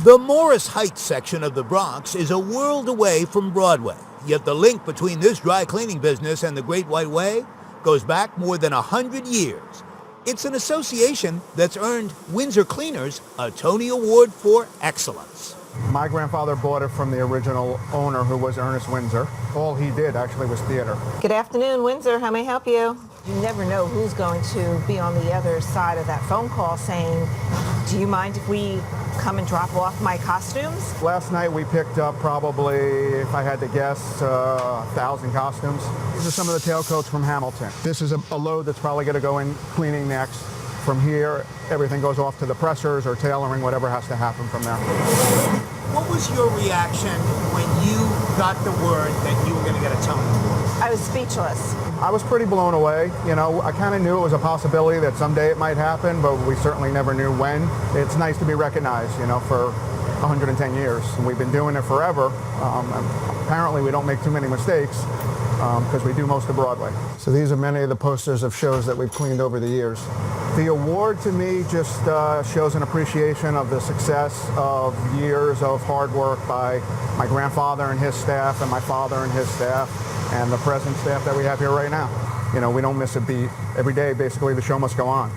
The Morris Heights section of the Bronx is a world away from Broadway, yet the link between this dry cleaning business and the Great White Way goes back more than 100 years. It's an association that's earned Winzer Cleaners a Tony Award for excellence. My grandfather bought it from the original owner, who was Ernest Winzer. All he did actually was theater. Good afternoon, Winzer. How may I help you? You never know who's going to be on the other side of that phone call saying, do you mind if we come and drop off my costumes? Last night we picked up probably, if I had to guess, 1,000 costumes. These are some of the tailcoats from Hamilton. This is a load that's probably going to go in cleaning next. From here, everything goes off to the pressers or tailoring, whatever has to happen from there. What was your reaction when you got the word that you were going to get a Tony Award? I was speechless. I was pretty blown away. You know, I kind of knew it was a possibility that someday it might happen, but we certainly never knew when. It's nice to be recognized, you know, for 110 years. We've been doing it forever. Apparently we don't make too many mistakes because we do most of Broadway. So these are many of the posters of shows that we've cleaned over the years. The award to me just shows an appreciation of the success of years of hard work by my grandfather and his staff and my father and his staff and the present staff that we have here right now. You know, we don't miss a beat. Every day, basically, the show must go on.